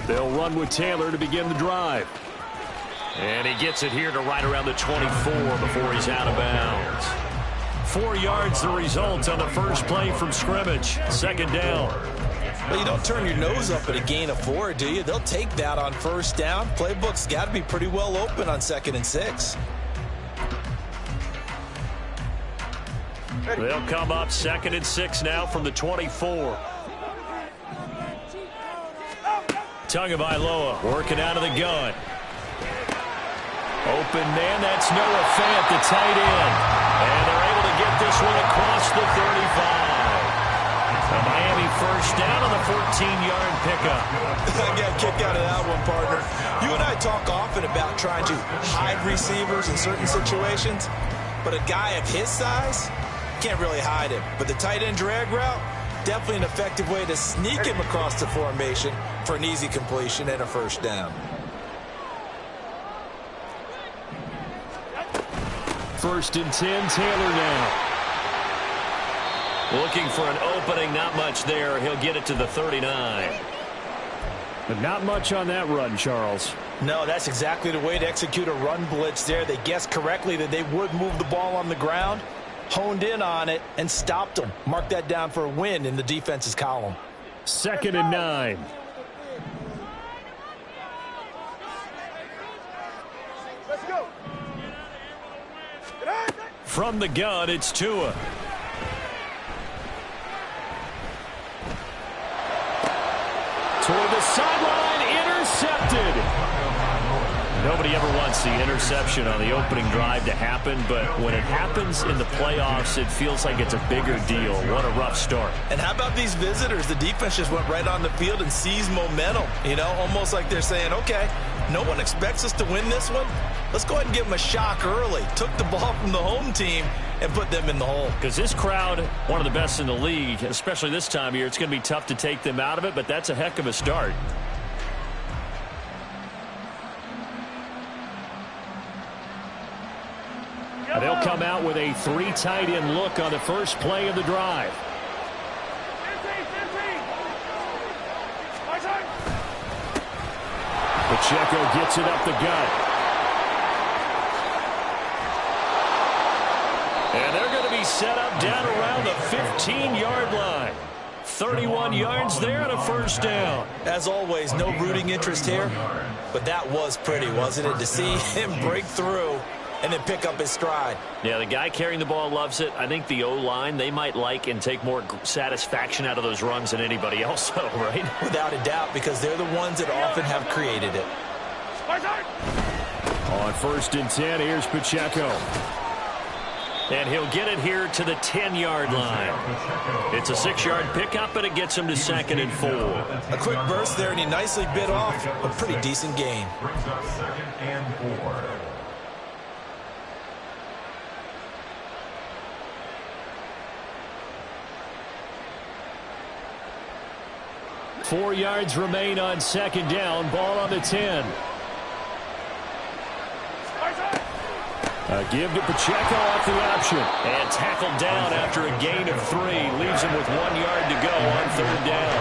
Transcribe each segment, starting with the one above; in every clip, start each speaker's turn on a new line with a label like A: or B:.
A: They'll run with Taylor to begin the drive. And he gets it here to right around the 24 before he's out of bounds. 4 yards the result on the first play from scrimmage. Second down.
B: Well, you don't turn your nose up at a gain of 4, do you? They'll take that on first down. Playbook's got to be pretty well open on 2nd and 6.
A: They'll come up 2nd and 6 now from the 24. Tagovailoa working out of the gun. Open man, that's Noah Fant, the tight end. And they're able to get this one across the 35. A Miami first down on the 14-yard pickup.
B: I got a kick out of that one, partner. You and I talk often about trying to hide receivers in certain situations, but a guy of his size can't really hide him. But the tight end drag route, definitely an effective way to sneak him across the formation for an easy completion and a first down.
A: First and 10, Taylor now. Looking for an opening, not much there. He'll get it to the 39.
C: But not much on that run, Charles.
B: No, that's exactly the way to execute a run blitz there. They guessed correctly that they would move the ball on the ground, honed in on it, and stopped them. Mark that down for a win in the defense's column.
C: 2nd and 9.
D: Let's go.
A: From the gun, it's Tua. Toward the sideline, intercepted. Nobody ever wants the interception on the opening drive to happen, but when it happens in the playoffs, it feels like it's a bigger deal. What a rough start.
B: And how about these visitors? The defense just went right on the field and seized momentum. You know, almost like they're saying, okay, no one expects us to win this one. Let's go ahead and give them a shock early. Took the ball from the home team and put them in the hole.
A: Because this crowd, one of the best in the league, especially this time of year, it's going to be tough to take them out of it, but that's a heck of a start. They'll come out with a 3 tight end look on the first play of the drive. Pacheco gets it up the gut. And they're going to be set up down around the 15-yard line. 31 yards there and a first down.
B: As always, no rooting interest here, but that was pretty, wasn't it, to see him break through and then pick up his stride.
A: Yeah, the guy carrying the ball loves it. I think the O-line, they might like and take more satisfaction out of those runs than anybody else, though, right?
B: Without a doubt, because they're the ones that often have created it.
A: On 1st and 10, here's Pacheco. And he'll get it here to the 10-yard line. It's a 6-yard pickup, and it gets him to 2nd and 4.
B: A quick burst there, and he nicely bit off a pretty decent gain.
E: Brings up 2nd and 4.
A: Four yards remain on 2nd down. Ball on the 10. A give to Pacheco off the option. And tackled down after a gain of 3. Leaves him with 1 yard to go on 3rd down.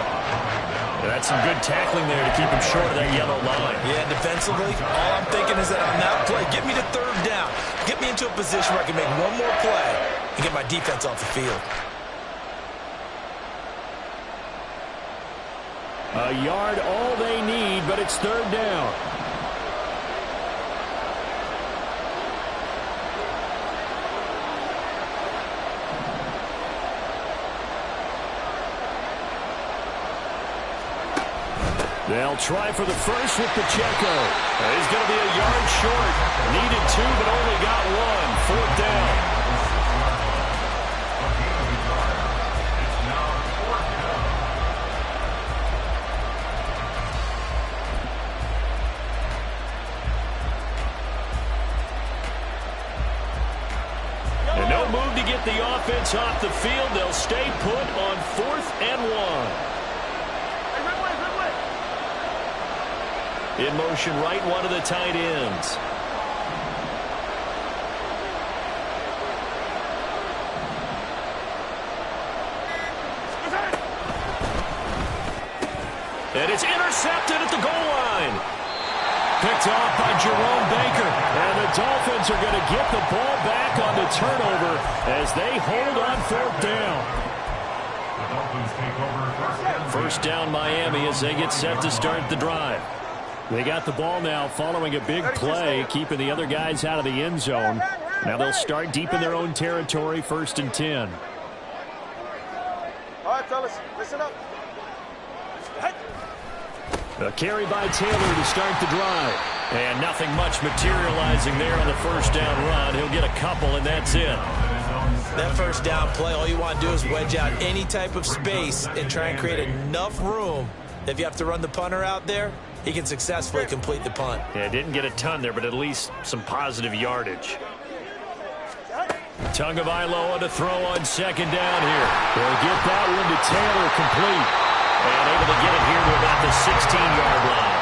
A: That's some good tackling there to keep him short of that yellow line.
B: Yeah, defensively, all I'm thinking is that on that play, get me to 3rd down. Get me into a position where I can make one more play and get my defense off the field.
A: A yard all they need, but it's 3rd down. They'll try for the first with Pacheco. He's going to be a yard short. Needed 2, but only got 1. 4th down. And no move to get the offense off the field. They'll stay put on 4th and 1. In motion, right one of the tight ends. And it's intercepted at the goal line. Picked off by Jerome Baker. And the Dolphins are going to get the ball back on the turnover as they hold on 4th down. First down Miami as they get set to start the drive. They got the ball now following a big play, keeping the other guys out of the end zone. Now they'll start deep in their own territory, 1st and 10.
D: All right, fellas, listen up.
A: A carry by Taylor to start the drive. And nothing much materializing there on the first down run. He'll get a couple, and that's it.
B: That first down play, all you want to do is wedge out any type of space and try and create enough room. If you have to run the punter out there, he can successfully complete the punt.
A: Yeah, didn't get a ton there, but at least some positive yardage. Tagovailoa to throw on 2nd down here. They'll get that one to Taylor complete. And able to get it here to about the 16-yard line.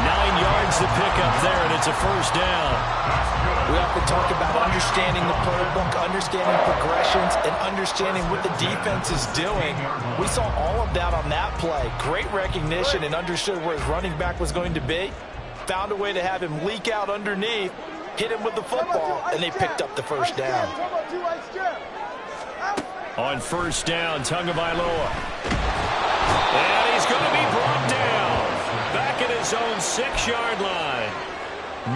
A: 9 yards to pick up there, and it's a first down.
B: We often talk about understanding the playbook, understanding progressions, and understanding what the defense is doing. We saw all of that on that play. Great recognition and understood where his running back was going to be. Found a way to have him leak out underneath, hit him with the football, and they picked up the first down.
A: On first down, Tagovailoa. And he's going to be brought down. Back at his own 6-yard line.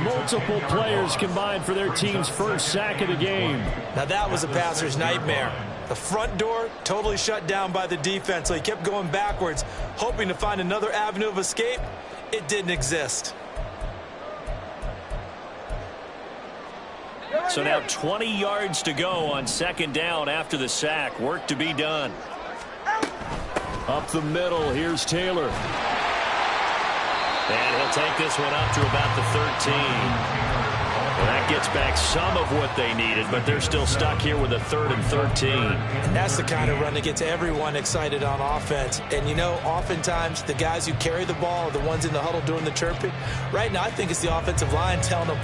A: Multiple players combined for their team's first sack of the game.
B: Now that was a passer's nightmare. The front door totally shut down by the defense, so he kept going backwards, hoping to find another avenue of escape. It didn't exist.
A: So now 20 yards to go on 2nd down after the sack. Work to be done. Up the middle, here's Taylor. And he'll take this one up to about the 13. Well, that gets back some of what they needed, but they're still stuck here with a 3rd and 13.
B: And that's the kind of run that gets everyone excited on offense. And, you know, oftentimes the guys who carry the ball are the ones in the huddle doing the chirping. Right now, I think it's the offensive line telling them,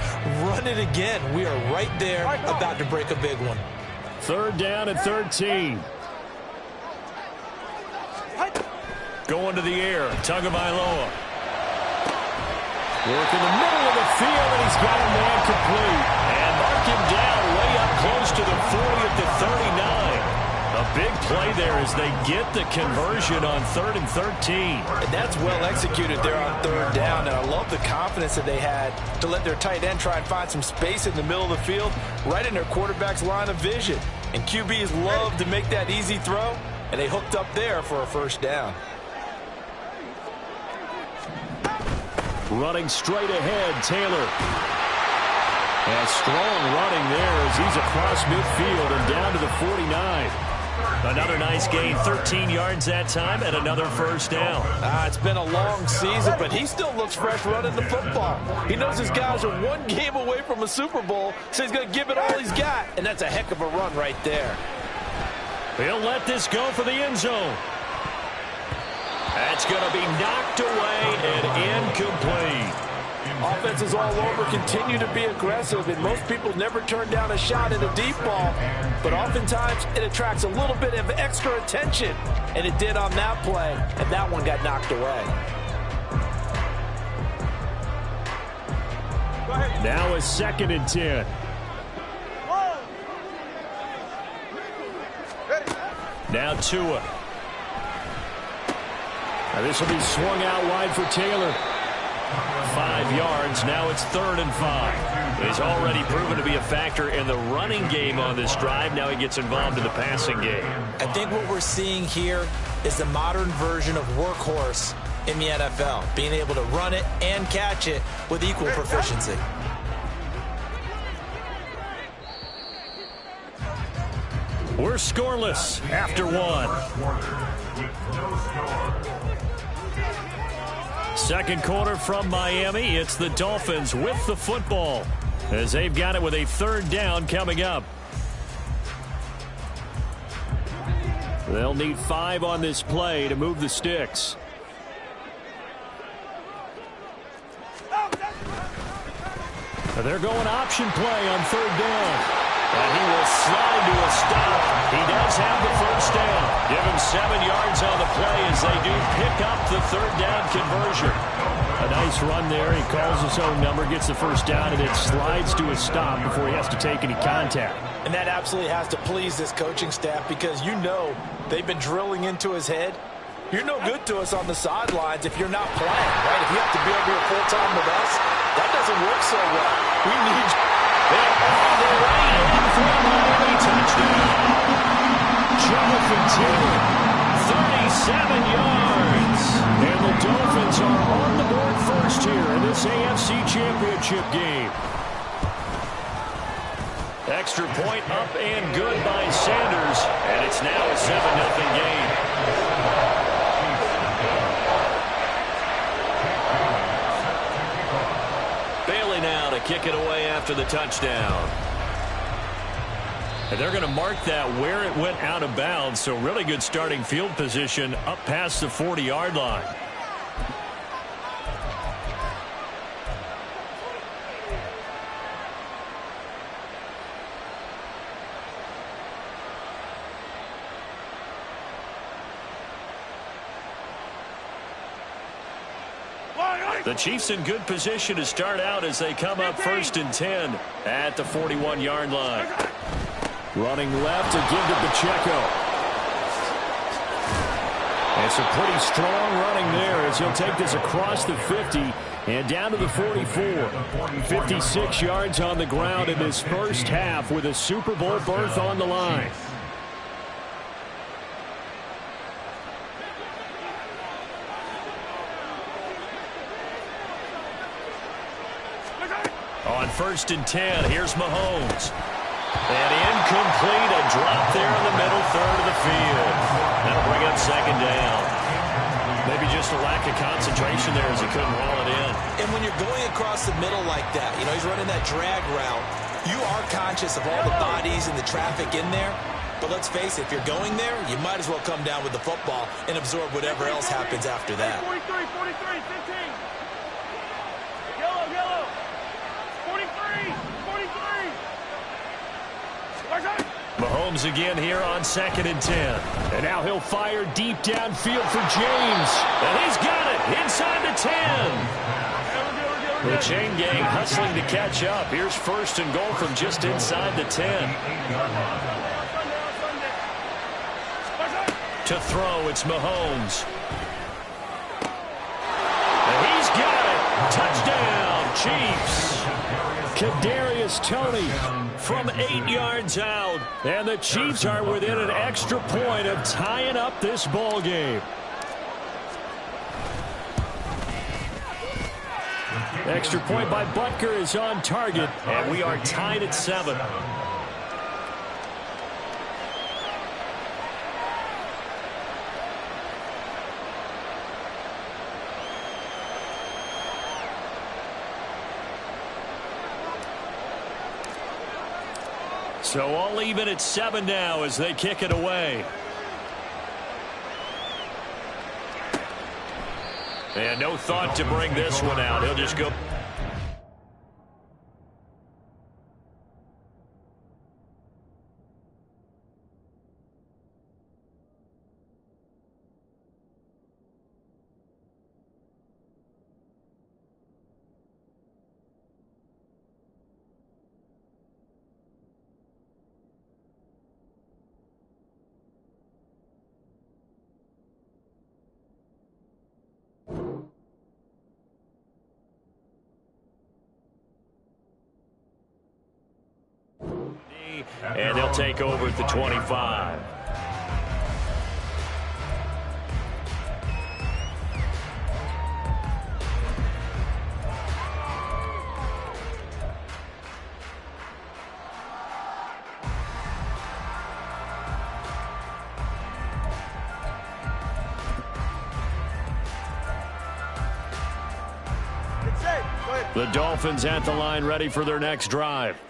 B: run it again. We are right there about to break a big one.
A: 3rd down and 13. Going to the air, Tagovailoa. Work in the middle of the field, and he's got a man complete. And mark him down way up close to the 40 at the 39. A big play there as they get the conversion on 3rd and 13.
B: And that's well executed there on 3rd down. And I love the confidence that they had to let their tight end try and find some space in the middle of the field, right in their quarterback's line of vision. And QBs love to make that easy throw, and they hooked up there for a first down.
A: Running straight ahead, Taylor. And strong running there as he's across midfield and down to the 49. Another nice gain, 13 yards that time, and another first down.
B: It's been a long season, but he still looks fresh running the football. He knows his guys are one game away from a Super Bowl, so he's going to give it all he's got, and that's a heck of a run right there.
A: He'll let this go for the end zone. That's going to be knocked away and incomplete.
B: Offenses all over continue to be aggressive, and most people never turn down a shot at a deep ball, but oftentimes it attracts a little bit of extra attention, and it did on that play, and that one got knocked away.
A: Now a 2nd and 10. Now Tua. Now this will be swung out wide for Taylor. 5 yards. Now it's 3rd and 5. He's already proven to be a factor in the running game on this drive. Now he gets involved in the passing game.
B: I think what we're seeing here is the modern version of workhorse in the NFL, being able to run it and catch it with equal proficiency.
A: We're scoreless after 1. Second quarter from Miami. It's the Dolphins with the football as they've got it with a 3rd down coming up. They'll need 5 on this play to move the sticks. They're going option play on 3rd down. And he will slide to a stop. He does have the first down. Give him 7 yards on the play as they do pick up the third down conversion.
C: A nice run there. He calls his own number, gets the first down, and it slides to a stop before he has to take any contact.
B: And that absolutely has to please this coaching staff because you know they've been drilling into his head. You're no good to us on the sidelines if you're not playing, right? If you have to be over here full-time with us, that doesn't work so well. We need you.
A: They're all the way in for a Miami touchdown. Jonathan Taylor, 37 yards. And the Dolphins are on the board first here in this AFC Championship game. Extra point up and good by Sanders, and it's now a 7-0 game. Bailey now to kick it away after the touchdown. And they're going to mark that where it went out of bounds, so really good starting field position up past the 40-yard line. The Chiefs in good position to start out as they come up 1st and 10 at the 41-yard line.
C: Running left to give to Pacheco. And some pretty strong running there as he'll take this across the 50 and down to the 44. 56 yards on the ground in his first half with a Super Bowl berth on the line.
A: On 1st and 10, here's Mahomes. And incomplete, a drop there in the middle third of the field. That'll bring up 2nd down. Maybe just a lack of concentration there as he couldn't roll it in.
B: And when you're going across the middle like that, you know, he's running that drag route, you are conscious of all the bodies and the traffic in there. But let's face it, if you're going there, you might as well come down with the football and absorb whatever else happens after that.
D: 43, 43, 15. Yellow, yellow. 43, 43.
A: Mahomes again here on 2nd and 10.
C: And now he'll fire deep downfield for James.
A: And he's got it inside the 10. The chain gang hustling to catch up. Here's 1st and goal from just inside the 10. To throw, it's Mahomes. And he's got it. Touchdown, Chiefs.
C: Kadarius Toney from 8 yards out. And the Chiefs are within an extra point of tying up this ball game. Extra point by Butker is on target.
A: And we are tied at 7. So all even at 7 now as they kick it away. And no thought to bring this one out. He'll just go. And they'll take over at the 25. The Dolphins at the line ready for their next drive.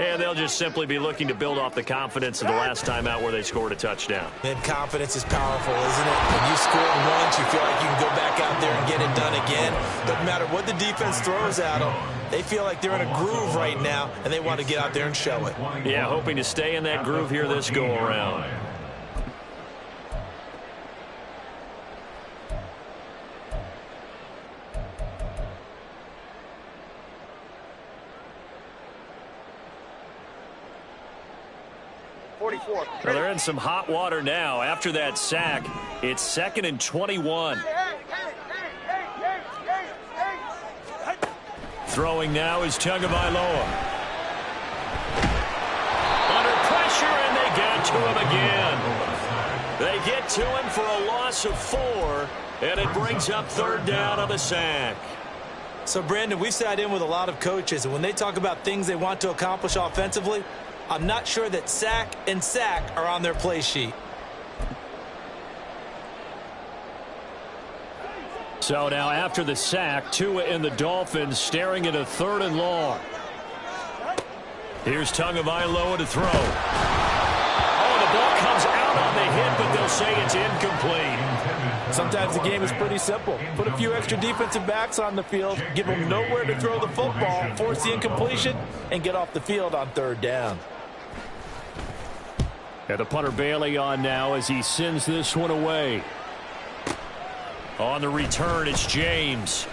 A: And they'll just simply be looking to build off the confidence of the last time out where they scored a touchdown.
B: And confidence is powerful, isn't it? When you score once, you feel like you can go back out there and get it done again. Doesn't matter what the defense throws at them. They feel like they're in a groove right now, and they want to get out there and show it.
A: Yeah, hoping to stay in that groove here this go-around.
D: 44.
A: Well, they're in some hot water now. After that sack, it's 2nd and 21. Throwing now is Tagovailoa. Under pressure, and they get to him again. They get to him for a loss of 4, and it brings up 3rd down on the sack.
B: So, Brandon, we've sat in with a lot of coaches, and when they talk about things they want to accomplish offensively, I'm not sure that sack and sack are on their play sheet.
C: So now after the sack, Tua and the Dolphins staring at a 3rd and long. Here's Tagovailoa to throw. Oh, the ball comes out on the hit, but they'll say it's incomplete.
B: Sometimes the game is pretty simple. Put a few extra defensive backs on the field, give them nowhere to throw the football, force the incompletion, and get off the field on 3rd down.
C: And the punter Bailey on now as he sends this one away.
A: On the return, it's James.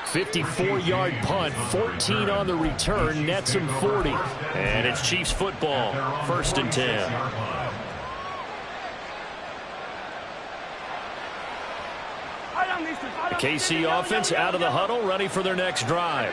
C: 54-yard punt, 14 on the return, nets him 40.
A: And it's Chiefs football, 1st and 10.
C: The KC offense out of the huddle, ready for their next drive.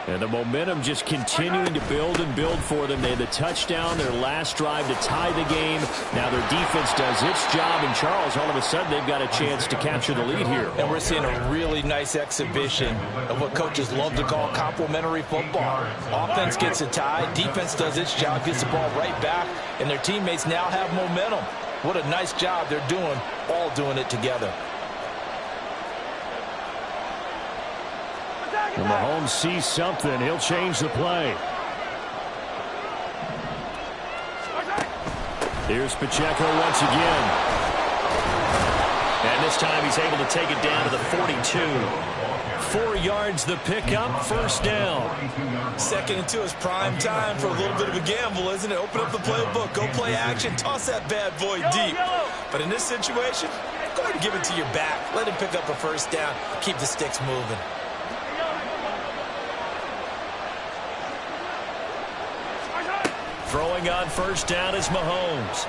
C: And the momentum just continuing to build and build for them. They had the touchdown, their last drive to tie the game. Now their defense does its job, and Charles, all of a sudden, they've got a chance to capture the lead here.
B: And we're seeing a really nice exhibition of what coaches love to call complementary football. Offense gets a tie, defense does its job, gets the ball right back, and their teammates now have momentum. What a nice job they're doing, all doing it together.
C: When Mahomes sees something, he'll change the play. Here's Pacheco once again.
A: And this time he's able to take it down to the 42.
C: 4 yards the pickup, 1st down.
B: 2nd and 2 is prime time for a little bit of a gamble, isn't it? Open up the playbook, go play action, toss that bad boy deep. But in this situation, go ahead and give it to your back. Let him pick up a 1st down, keep the sticks moving.
A: Throwing on 1st down is Mahomes.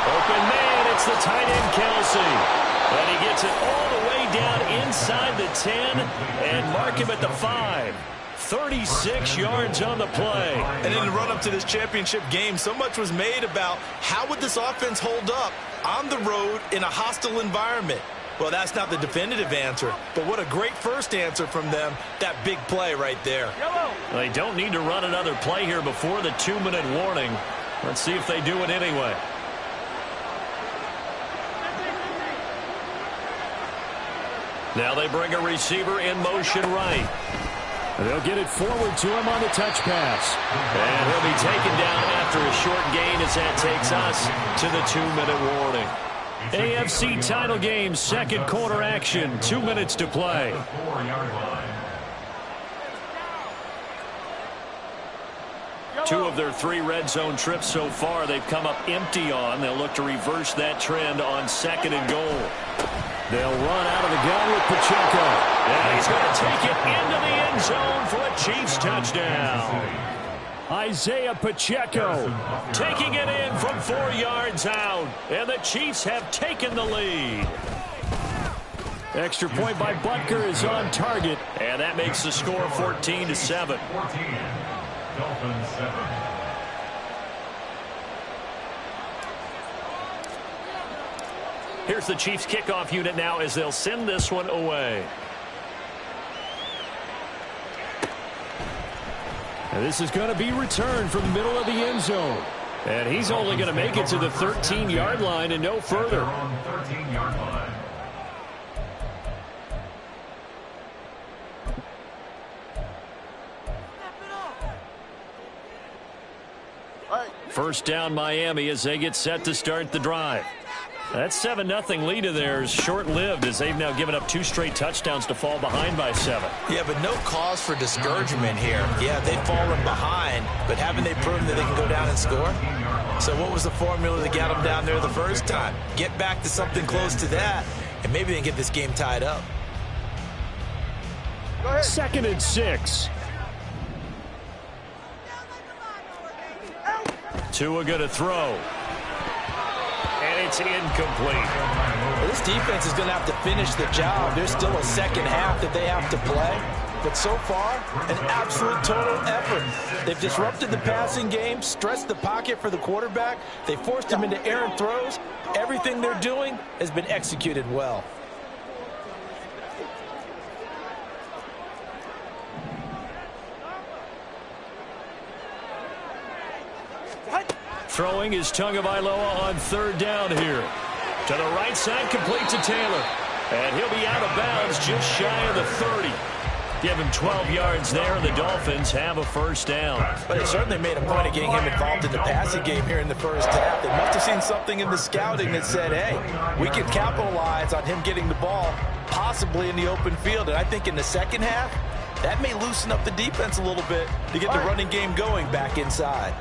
A: Open man, it's the tight end Kelsey. And he gets it all the way down inside the 10 and mark him at the 5. 36 yards on the play.
B: And in the run-up to this championship game, so much was made about how would this offense hold up on the road in a hostile environment. Well, that's not the definitive answer, but what a great first answer from them, that big play right there.
A: They don't need to run another play here before the 2-minute warning. Let's see if they do it anyway. Now they bring a receiver in motion right.
C: They'll get it forward to him on the touch pass.
A: And he'll be taken down after a short gain as that takes us to the 2-minute warning.
C: AFC title game, 2nd quarter action, 2 minutes to play.
A: Two of their 3 red zone trips so far they've come up empty on. They'll look to reverse that trend on 2nd and goal.
C: They'll run out of the gun with Pacheco.
A: And he's going to take it into the end zone for a Chiefs touchdown.
C: Isaiah Pacheco
A: taking it in from 4 yards out. And the Chiefs have taken the lead.
C: Extra point by Butker is on target.
A: And that makes the score 14-7.
E: Dolphins 7.
A: Here's the Chiefs kickoff unit now as they'll send this one away.
C: And this is going to be returned from the middle of the end zone. And he's only going to make it to the 13-yard line and no further.
E: On 13-yard line.
A: First down Miami as they get set to start the drive. That 7-0 lead of theirs short-lived as they've now given up 2 straight touchdowns to fall behind by 7.
B: Yeah, but no cause for discouragement here. Yeah, they've fallen behind, but haven't they proven that they can go down and score? So what was the formula that got them down there the first time? Get back to something close to that, and maybe they can get this game tied up.
C: 2nd and 6.
A: Tua going to throw. And it's incomplete.
B: Well, this defense is going to have to finish the job. There's still a second half that they have to play. But so far, an absolute total effort. They've disrupted the passing game, stressed the pocket for the quarterback. They forced him into errant throws. Everything they're doing has been executed well.
A: Throwing is Tagovailoa on third down here. To the right side, complete to Taylor. And he'll be out of bounds just shy of the 30. Give him 12 yards there, and the Dolphins have a first down.
B: But they certainly made a point of getting him involved in the passing game here in the first half. They must have seen something in the scouting that said, hey, we can capitalize on him getting the ball, possibly in the open field. And I think in the second half, that may loosen up the defense a little bit to get the running game going back inside.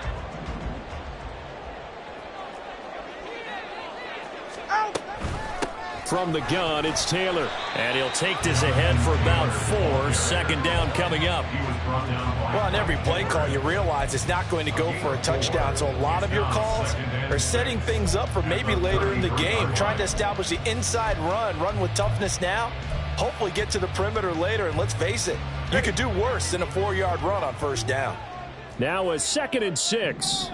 A: From the gun, it's Taylor. And he'll take this ahead for about 4. Second down coming up.
B: Well, on every play call, you realize it's not going to go for a touchdown. So a lot of your calls are setting things up for maybe later in the game, trying to establish the inside run with toughness now, hopefully get to the perimeter later. And let's face it, you could do worse than a 4-yard run on first down.
C: Now a 2nd and 6.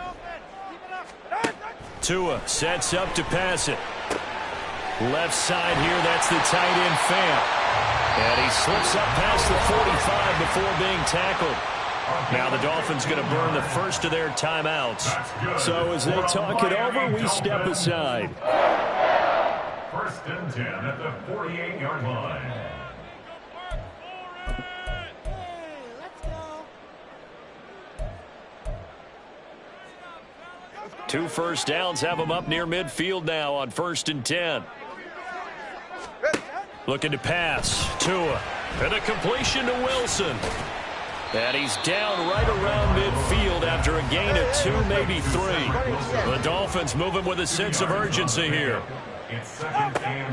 A: Tua sets up to pass it. Left side here, that's the tight end Fant. And he slips up past the 45 before being tackled. Now the Dolphins going to burn the first of their timeouts.
C: So as they talk it over, we step aside.
E: 1st and 10 at the 48-yard line.
A: Two first downs have them up near midfield now on 1st and 10. Looking to pass. Tua. And a completion to Wilson. And he's down right around midfield after a gain of 2, maybe 3. The Dolphins moving with a sense of urgency here.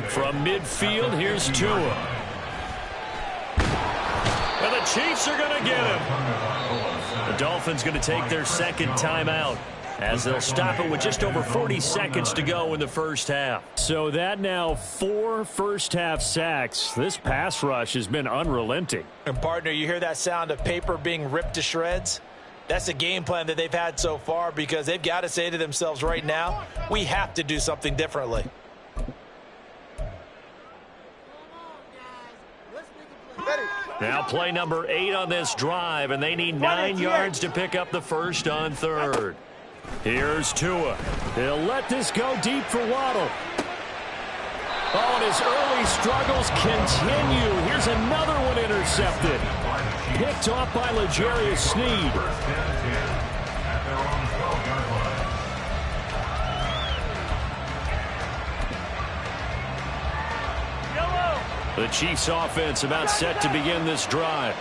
A: From midfield, here's Tua. And the Chiefs are going to get him. The Dolphins going to take their second timeout, as they'll stop it with just over 40 seconds to go in the first half.
C: So that now 4 first-half sacks. This pass rush has been unrelenting.
B: And, partner, you hear that sound of paper being ripped to shreds? That's the game plan that they've had so far, because they've got to say to themselves right now, we have to do something differently.
A: Now play number 8 on this drive, and they need 9 yards to pick up the first on third. Here's Tua.
C: They'll let this go deep for Waddle. Oh, and his early struggles continue. Here's another one intercepted. Picked off by L'Jarius Sneed.
A: The Chiefs offense about set to begin this drive.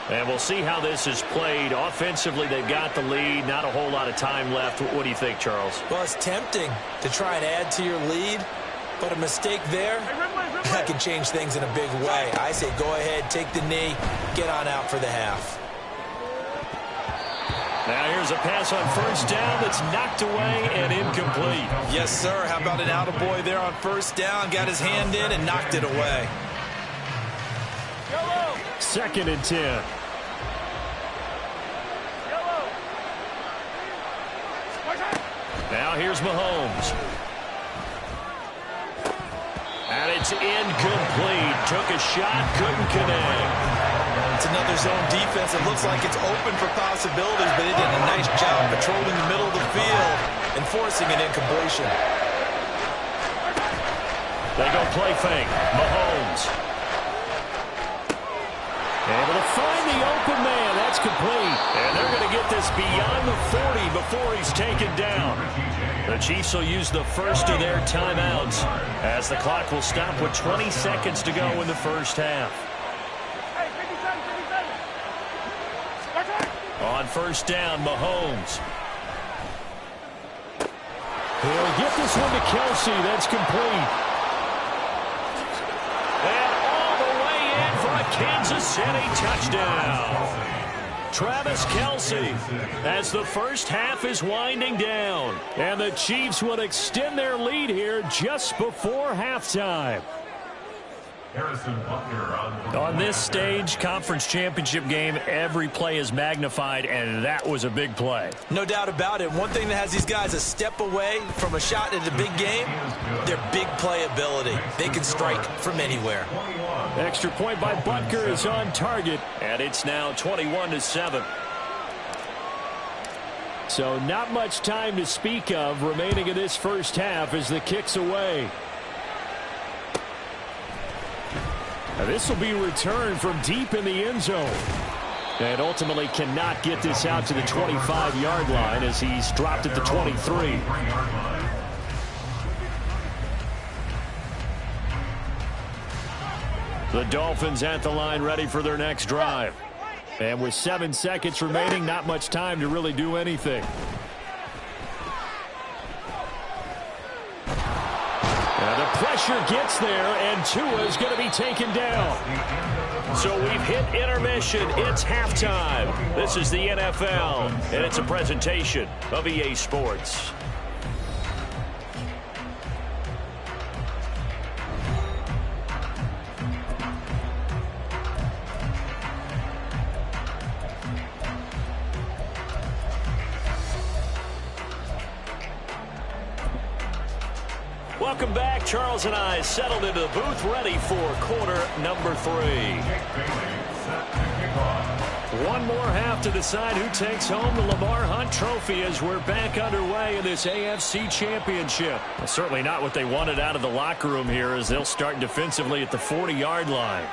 A: And we'll see how this is played. Offensively, they've got the lead. Not a whole lot of time left. What do you think, Charles?
B: Well, it's tempting to try and add to your lead, but a mistake there, that can change things in a big way. I say go ahead, take the knee, get on out for the half.
A: Now here's a pass on first down that's knocked away and incomplete.
B: Yes, sir. How about an attaboy there on first down? Got his hand in and knocked it away.
C: 2nd and 10.
A: Now here's Mahomes. And it's incomplete. Took a shot, couldn't connect.
B: It's another zone defense. It looks like it's open for possibilities, but it did a nice job patrolling the middle of the field and forcing an incompletion.
A: They go play fake. Mahomes.
C: Able to find the open man. That's complete.
A: And they're going to get this beyond the 40 before he's taken down. The Chiefs will use the first of their timeouts, as the clock will stop with 20 seconds to go in the first half. On first down, Mahomes.
C: He'll get this one to Kelsey. That's complete.
A: And all the way in for a Kansas City touchdown.
C: Travis Kelce, as the first half is winding down. And the Chiefs will extend their lead here just before halftime.
A: On this stage, conference championship game, every play is magnified, and that was a big play.
B: No doubt about it. One thing that has these guys a step away from a shot in the big game, their big play ability. They can strike from anywhere.
C: Extra point by Butker is on target,
A: and it's now 21-7.
C: So not much time to speak of remaining in this first half as the kick's away. Now this will be returned from deep in the end zone. And ultimately cannot get this out to the 25-yard line as he's dropped at the 23. The Dolphins at the line ready for their next drive. And with 7 seconds remaining, not much time to really do anything. Pressure gets there, and Tua is going to be taken down. So we've hit intermission. It's halftime. This is the NFL, and it's a presentation of EA Sports. Welcome back. Charles and I settled into the booth ready for quarter number 3. One more half to decide who takes home the Lamar Hunt Trophy as we're back underway in this AFC Championship. Well, certainly not what they wanted out of the locker room here as they'll start defensively at the 40-yard line.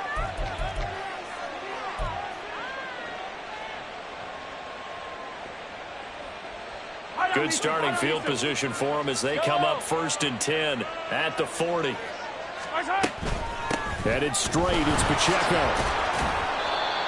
C: Good starting field position for them as they come up 1st and 10 at the 40. Headed straight, it's Pacheco.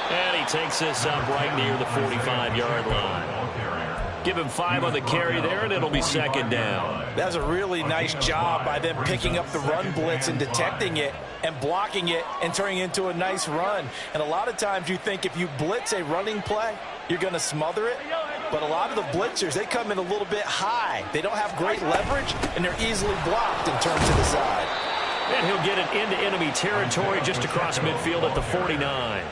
C: And he takes this up right near the 45-yard line. Give him 5 on the carry there, and it'll be 2nd down.
B: That's a really nice job by them picking up the run blitz and detecting it and blocking it and turning it into a nice run. And a lot of times you think if you blitz a running play, you're going to smother it. But a lot of the blitzers, they come in a little bit high. They don't have great leverage, and they're easily blocked and turned to the side.
A: And he'll get it into enemy territory just across midfield at the 49.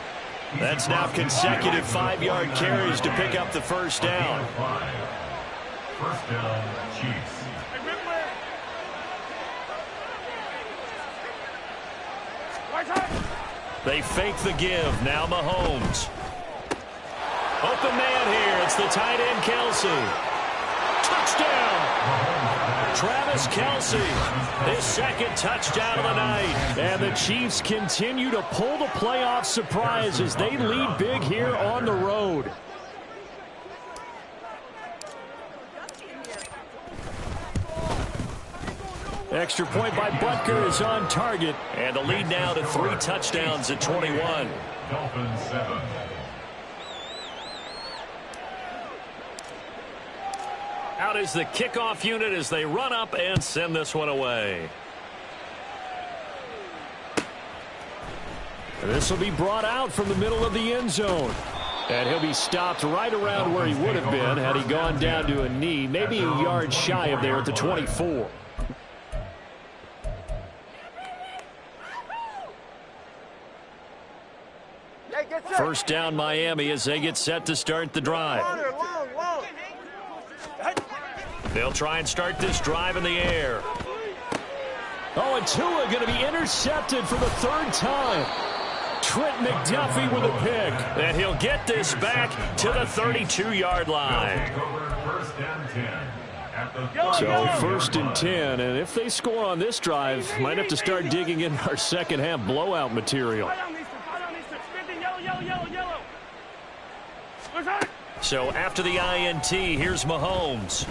A: That's now consecutive 5-yard carries to pick up the first down.
E: First down, Chiefs.
A: They fake the give. Now Mahomes. Open man here. It's the tight end, Kelce. Touchdown. Travis Kelce. His 2nd touchdown of the night.
C: And the Chiefs continue to pull the playoff surprise as they lead big here on the road. Extra point by Butker is on target.
A: And the lead now to 3 touchdowns at 21.
E: Dolphins 7.
A: Out is the kickoff unit as they run up and send this one away.
C: This will be brought out from the middle of the end zone. And he'll be stopped right around where he would have been had he gone down to a knee, maybe a yard shy of there at the 24. First down Miami as they get set to start the drive.
A: They'll try and start this drive in the air.
C: Oh, and Tua going to be intercepted for the 3rd time. Trent McDuffie with a pick.
A: And he'll get this back to the 32-yard line.
C: So 1st and 10, and if they score on this drive, might have to start digging in our second half blowout material.
A: So after the INT, here's Mahomes.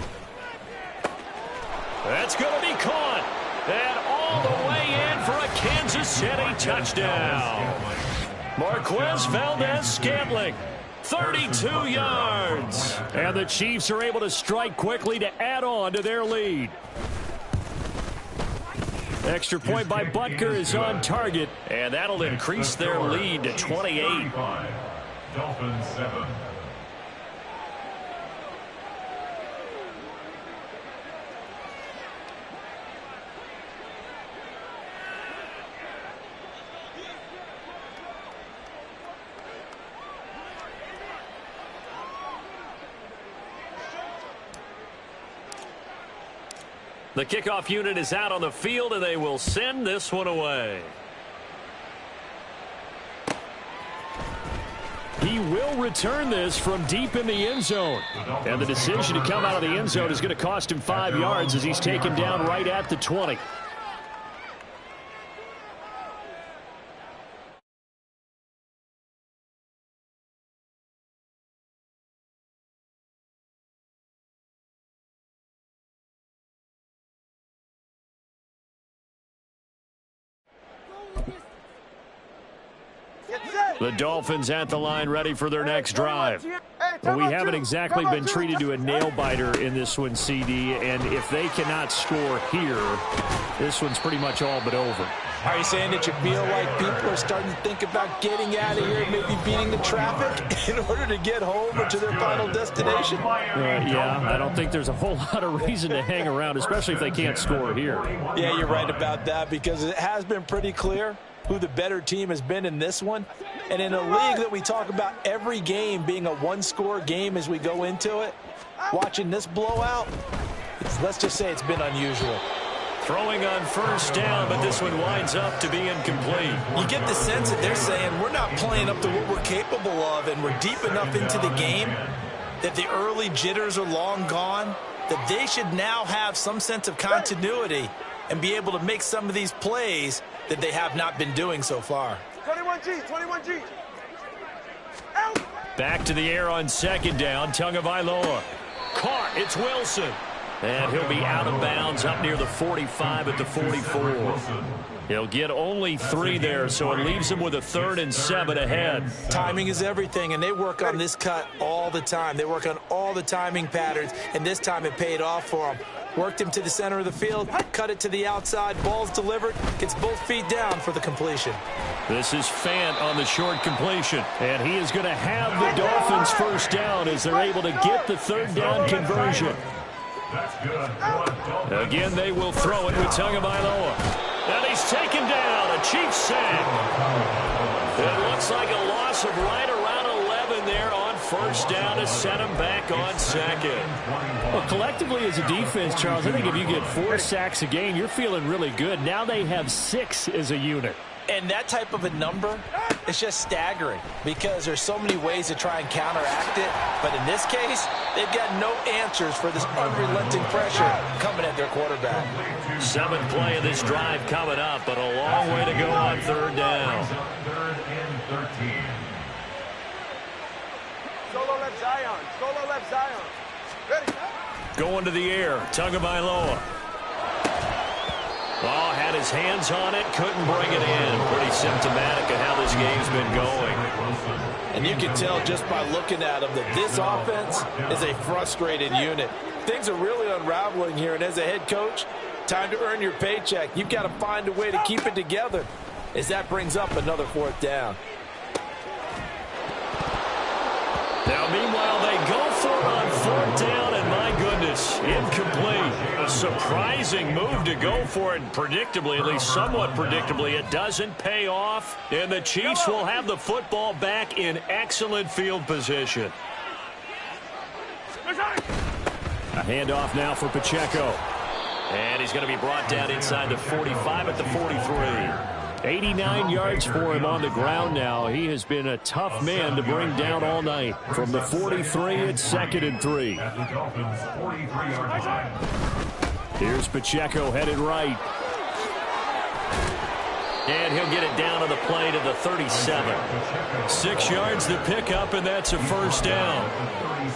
A: That's going to be caught. And all the way in for a Kansas City touchdown. Marquez Valdez-Scantling, 32 yards.
C: And the Chiefs are able to strike quickly to add on to their lead. Extra point by Butker is on target.
A: And that'll increase their lead to 28.
E: Dolphins 7.
A: The kickoff unit is out on the field, and they will send this one away.
C: He will return this from deep in the end zone. And the decision to come out of the end zone is going to cost him 5 yards as he's taken down right at the 20. The Dolphins at the line ready for their next drive. Well, we haven't exactly been treated to a nail-biter in this one, CD, and if they cannot score here, this one's pretty much all but over.
B: Are you saying that you feel like people are starting to think about getting out of here, maybe beating the traffic in order to get home or to their final destination?
C: Yeah, I don't think there's a whole lot of reason to hang around, especially if they can't score here.
B: Yeah, you're right about that because it has been pretty clear who the better team has been in this one. And in a league that we talk about every game being a one-score game as we go into it, watching this blowout, let's just say it's been unusual.
A: Throwing on first down, but this one winds up to be incomplete.
B: You get the sense that they're saying we're not playing up to what we're capable of, and we're deep enough into the game that the early jitters are long gone, that they should now have some sense of continuity and be able to make some of these plays that they have not been doing so far.
D: 21G, 21G.
A: Back to the air on second down. Tagovailoa. Caught. It's Wilson. And he'll be out of bounds up near the 45 at the 44. He'll get only 3 there, so it leaves him with a 3rd and 7 ahead.
B: Timing is everything, and they work on this cut all the time. They work on all the timing patterns, and this time it paid off for them. Worked him to the center of the field, cut it to the outside, ball's delivered, gets both feet down for the completion.
A: This is Fant on the short completion. And he is going to have the Dolphins first down as they're able to get the 3rd down conversion. Again, they will throw it with Tagovailoa. And he's taken down. A Chiefs sack. It looks like a loss of right around 11 there on first down to set him back on second.
C: Well, collectively as a defense, Charles, I think if you get 4 sacks a game, you're feeling really good. Now they have 6 as a unit.
B: And that type of a number is just staggering because there's so many ways to try and counteract it. But in this case, they've got no answers for this unrelenting pressure coming at their quarterback.
A: 7th play of this drive coming up, but a long way to go on 3rd down.
E: 3rd and 13.
D: Solo left Zion. Solo left Zion. Ready.
A: Going to the air. Tagovailoa. Oh, had his hands on it, couldn't bring it in. Pretty symptomatic of how this game's been going.
B: And you can tell just by looking at him that this offense is a frustrated unit. Things are really unraveling here, and as a head coach, time to earn your paycheck. You've got to find a way to keep it together as that brings up another 4th down.
A: Now, meanwhile, they go for it on 4th down, and my goodness, incomplete. A surprising move to go for it, predictably, at least somewhat predictably. It doesn't pay off, and the Chiefs will have the football back in excellent field position.
C: A handoff now for Pacheco.
A: And he's going to be brought down inside the 45 at the 43.
C: 89 yards for him on the ground now. He has been a tough man to bring down all night. From the 43, it's 2nd and 3. Here's Pacheco headed right.
A: And he'll get it down on the play to the 37. 6 yards to pick up, and that's a first down.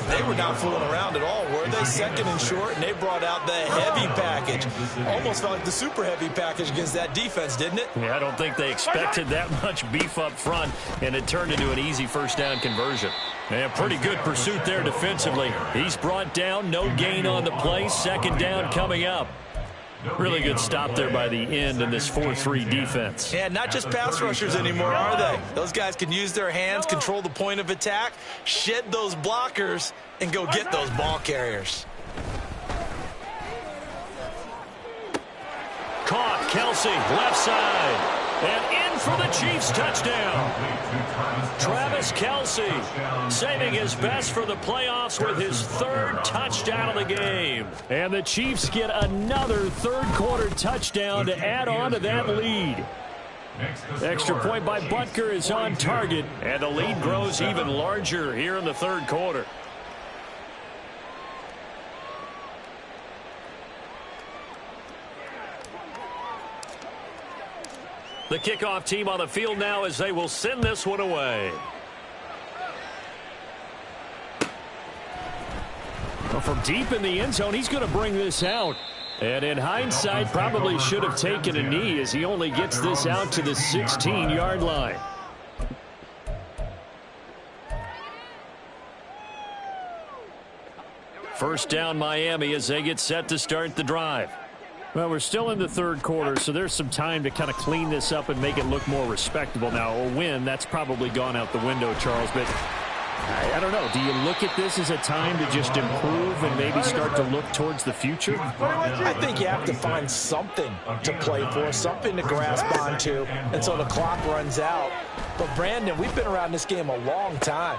B: They were not fooling around at all, were they? 2nd and short, and they brought out the heavy package. Almost felt like the super heavy package against that defense, didn't it?
A: Yeah, I don't think they expected that much beef up front, and it turned into an easy first down conversion. And pretty good pursuit there defensively. He's brought down, no gain on the play. 2nd down coming up. Really good stop there by the end in this 4-3 defense.
B: Yeah, not just pass rushers anymore, are they? Those guys can use their hands, control the point of attack, shed those blockers, and go get those ball carriers.
A: Caught, Kelsey, left side.
C: And in for the Chiefs touchdown. Travis Kelce saving his best for the playoffs with his third touchdown of the game. And the Chiefs get another third-quarter touchdown to add on to that lead. Extra point by Butker is on target, and the lead grows even larger here in the third quarter. The kickoff team on the field now as they will send this one away. Well, from deep in the end zone, he's going to bring this out. And in hindsight, probably should have taken a knee as he only gets this out to the 16-yard line. First down Miami as they get set to start the drive. Well, we're still in the third quarter, so there's some time to kind of clean this up and make it look more respectable. Now, a win, that's probably gone out the window, Charles, but I don't know. Do you look at this as a time to just improve and maybe start to look towards the future?
B: I think you have to find something to play for, something to grasp onto until the clock runs out. But, Brandon, we've been around this game a long time.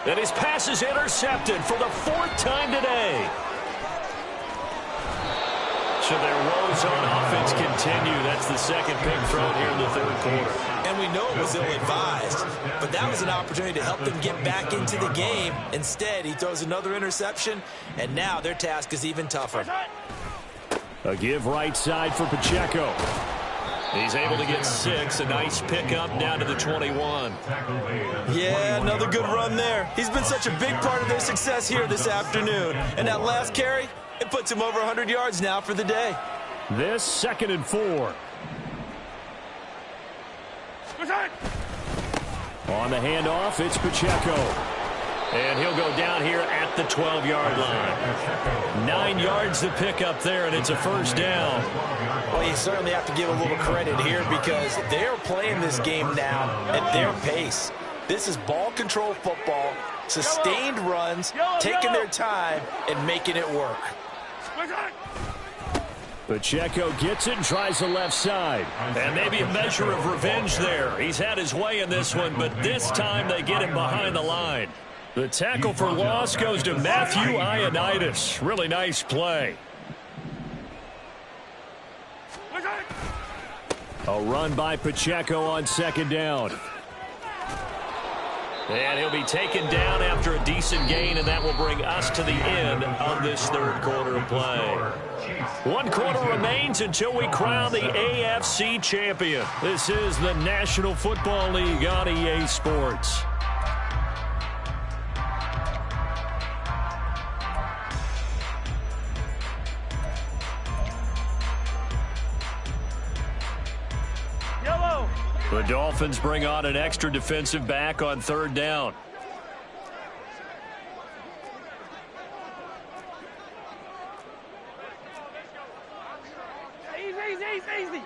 C: And his pass is intercepted for the fourth time today. So their woes on offense continue. That's the second pick thrown here in the third quarter.
B: And we know it was ill-advised, but that was an opportunity to help them get back into the game. Instead, he throws another interception, and now their task is even tougher.
C: A give right side for Pacheco. He's able to get 6. A nice pickup down to the 21.
B: Yeah, another good run there. He's been such a big part of their success here this afternoon. And that last carry, it puts him over 100 yards now for the day.
C: This 2nd and 4. On the handoff, it's Pacheco. And he'll go down here at the 12-yard line. 9 yards to pick up there, and it's a first down.
B: Well, you certainly have to give a little credit here because they're playing this game now at their pace. This is ball control football, sustained runs, taking their time, and making it work.
C: Pacheco gets it and tries the left side. And maybe a measure of revenge there. He's had his way in this one, but this time they get him behind the line. The tackle for loss goes to Matthew Ioannidis. Really nice play. A run by Pacheco on 2nd down. And he'll be taken down after a decent gain, and that will bring us to the end of this third quarter of play. 1 quarter remains until we crown the AFC champion. This is the National Football League on EA Sports. The Dolphins bring on an extra defensive back on 3rd down.
D: Easy.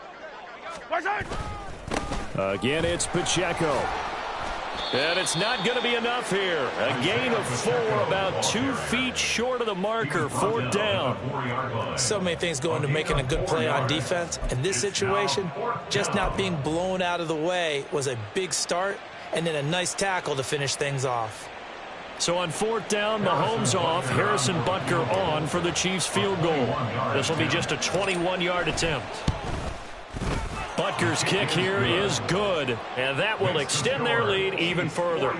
C: Again, it's Pacheco. And it's not going to be enough here. A gain of 4, about 2 feet short of the marker, 4th down.
B: So many things go into making a good play on defense. In this situation, just not being blown out of the way was a big start, and then a nice tackle to finish things off.
C: So on 4th down, Mahomes off, Harrison Butker on for the Chiefs field goal. This will be just a 21-yard attempt. Butker's kick here is good, and that will extend their lead even further.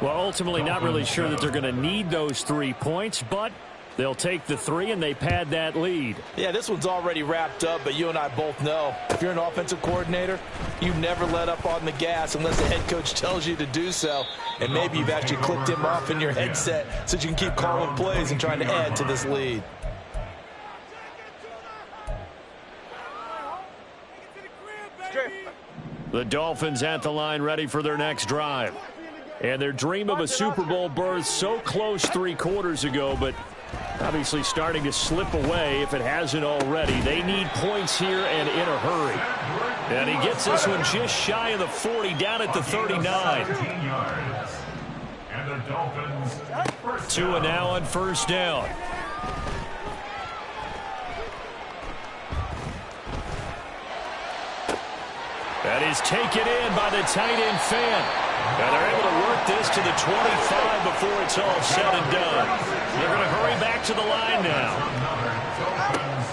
C: Well, ultimately not really sure that they're going to need those 3 points, but they'll take the 3 and they pad that lead.
B: Yeah, this one's already wrapped up, but you and I both know if you're an offensive coordinator, you never let up on the gas unless the head coach tells you to do so. And maybe you've actually clicked him off in your headset so you can keep calling plays and trying to add to this lead.
C: The Dolphins at the line ready for their next drive. And their dream of a Super Bowl berth so close 3 quarters ago, but obviously starting to slip away if it hasn't already. They need points here and in a hurry. And he gets this one just shy of the 40, down at the 39. 2 and now on 1st down. That is taken in by the tight end Fan. And they're able to work this to the 25 before it's all said and done. They're going to hurry back to the line now.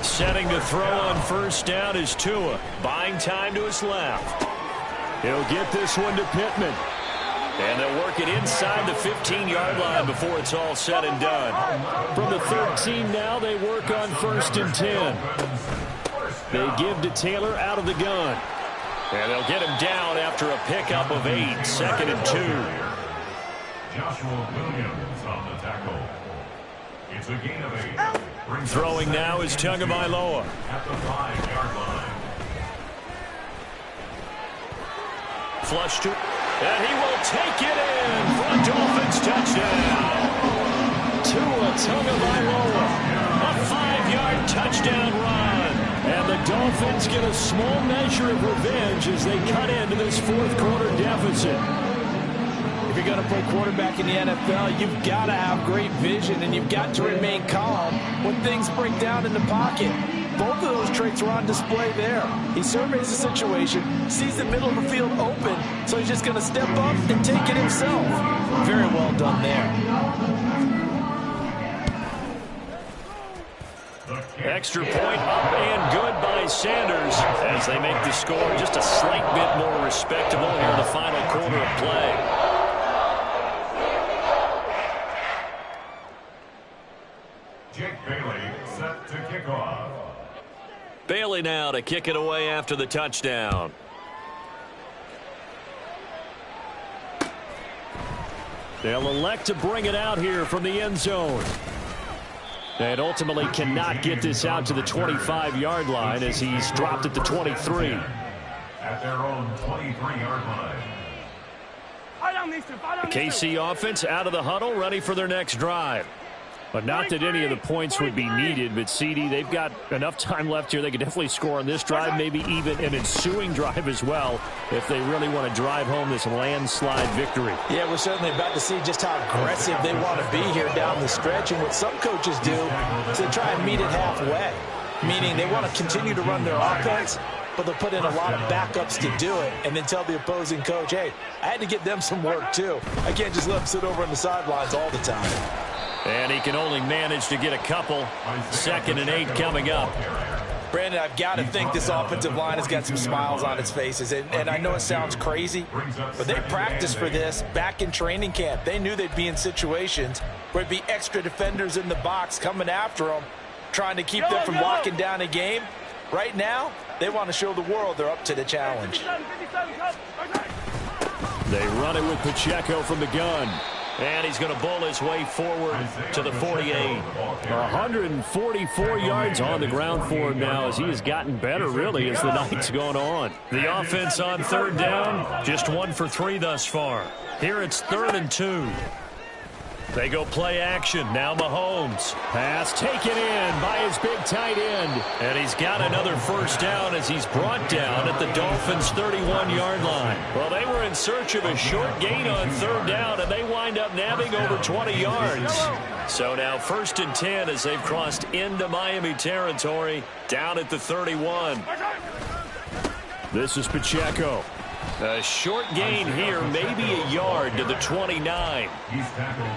C: Setting to throw on first down is Tua. Buying time to his left. He'll get this one to Pittman. And they'll work it inside the 15-yard line before it's all said and done. From the 13 now, they work on first and 10. They give to Taylor out of the gun. And they'll get him down after a pickup of 8, 2nd and 2.
E: Joshua Williams on the tackle. It's a gain of 8.
C: Throwing now is Tagovailoa.
E: At the 5-yard line.
C: Flush to, and he will take it in for a Dolphins touchdown. Tua Tagovailoa, a 5-yard touchdown run. And the Dolphins get a small measure of revenge as they cut into this fourth-quarter deficit.
B: If you're going to play quarterback in the NFL, you've got to have great vision, and you've got to remain calm when things break down in the pocket. Both of those traits were on display there. He surveys the situation, sees the middle of the field open, so he's just going to step up and take it himself. Very well done there.
C: Extra point up and good by Sanders as they make the score just a slight bit more respectable here in the final quarter of play.
E: Jake Bailey set to kick off.
C: Bailey now to kick it away after the touchdown. They'll elect to bring it out here from the end zone. And ultimately cannot get this out to the 25-yard line as he's dropped at the 23.
E: At their own 23-yard line.
C: The KC offense out of the huddle, ready for their next drive. But not that any of the points would be needed, but CD, they've got enough time left here. They could definitely score on this drive, maybe even an ensuing drive as well, if they really want to drive home this landslide victory.
B: Yeah, we're certainly about to see just how aggressive they want to be here down the stretch. And what some coaches do is they try and meet it halfway, meaning they want to continue to run their offense, but they'll put in a lot of backups to do it and then tell the opposing coach, hey, I had to get them some work too. I can't just let them sit over on the sidelines all the time.
C: And he can only manage to get a couple. 2nd and 8 coming up.
B: Brandon, I've got to think this offensive line has got some smiles on its faces. And I know it sounds crazy, but they practiced for this back in training camp. They knew they'd be in situations where there'd be extra defenders in the box coming after them, trying to keep them from locking down a game. Right now, they want to show the world they're up to the challenge.
C: They run it with Pacheco from the gun. And he's going to bowl his way forward to the 48. 144 yards on the ground for him now as he has gotten better, really, as the night's gone on. The offense on 3rd down, just 1 for 3 thus far. Here it's 3rd and 2. They go play action. Now Mahomes. Pass taken in by his big tight end. And he's got another first down as he's brought down at the Dolphins' 31-yard line. Well, they were in search of a short gain on 3rd down, and they wind up nabbing over 20 yards. So now 1st and 10 as they've crossed into Miami territory, down at the 31. This is Pacheco. A short gain here, maybe a yard to the 29.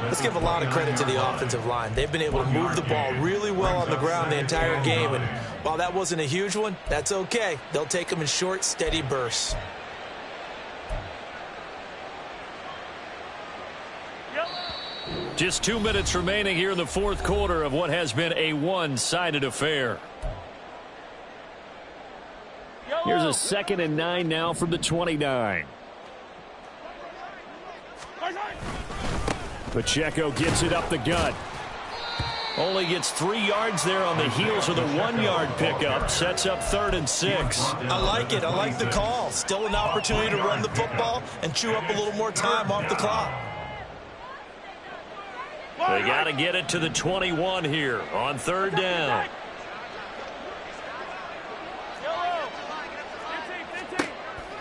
B: Let's give a lot of credit to the offensive line. They've been able to move the ball really well on the ground the entire game. And while that wasn't a huge one, that's okay. They'll take them in short, steady bursts.
C: Just 2 minutes remaining here in the fourth quarter of what has been a one-sided affair. Here's a 2nd and 9 now from the 29. Pacheco gets it up the gut. Only gets 3 yards there on the heels of the 1-yard pickup. Sets up 3rd and 6.
B: I like it. I like the call. Still an opportunity to run the football and chew up a little more time off the clock.
C: They got to get it to the 21 here on 3rd down.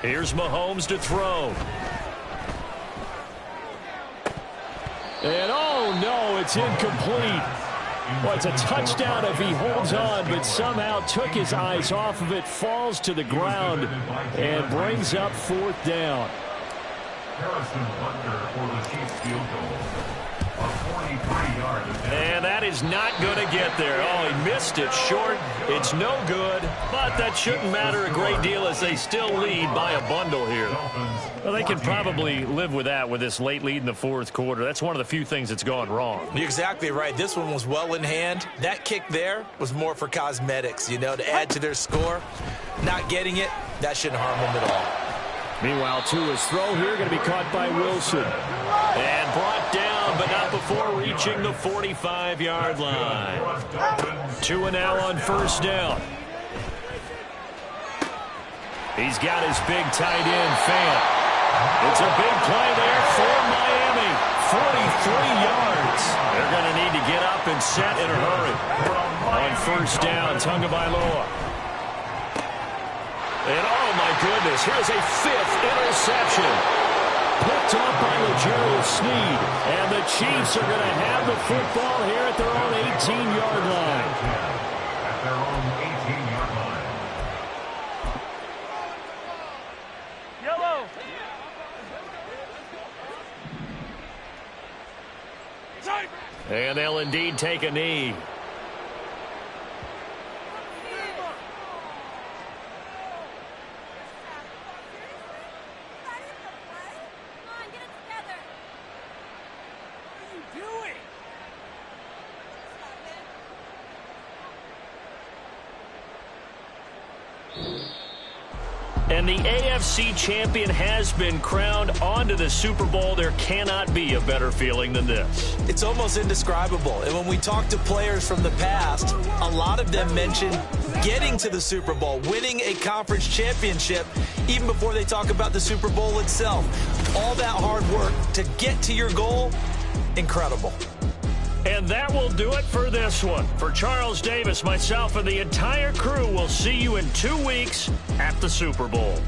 C: Here's Mahomes to throw. And oh no, it's incomplete. Well, it's a touchdown if he holds on, but somehow took his eyes off of it, falls to the ground, and brings up 4th down.
E: Harrison Butker for the Chiefs field goal. A 43-yard attempt.
A: And that is not going to get there. Oh, he missed it short. It's no good, but that shouldn't matter a great deal as they still lead by a bundle here. Well, they can probably live with that with this late lead in the 4th quarter. That's one of the few things that's gone wrong.
B: You're exactly right. This one was well in hand. That kick there was more for cosmetics, you know, to add to their score. Not getting it, that shouldn't harm them at all.
C: Meanwhile, Tua's throw here going to be caught by Wilson.
A: And brought down, but not before reaching the 45-yard line. Tua now on 1st down. He's got his big tight end, Fant. It's a big play there for Miami. 43 yards. They're going to need to get up and set in a hurry. On 1st down, Tagovailoa. And oh my goodness, here's a 5th interception. Picked up by L'Jarius Sneed. And the Chiefs are going to have the football here at their own 18-yard line.
E: At their own 18-yard line.
D: Yellow.
A: And they'll indeed take a knee. And the AFC champion has been crowned onto the Super Bowl. There cannot be a better feeling than this.
B: It's almost indescribable. And when we talk to players from the past, a lot of them mention getting to the Super Bowl, winning a conference championship, even before they talk about the Super Bowl itself. All that hard work to get to your goal, incredible.
A: And that will do it for this one. For Charles Davis, myself, and the entire crew, we'll see you in 2 weeks at the Super Bowl.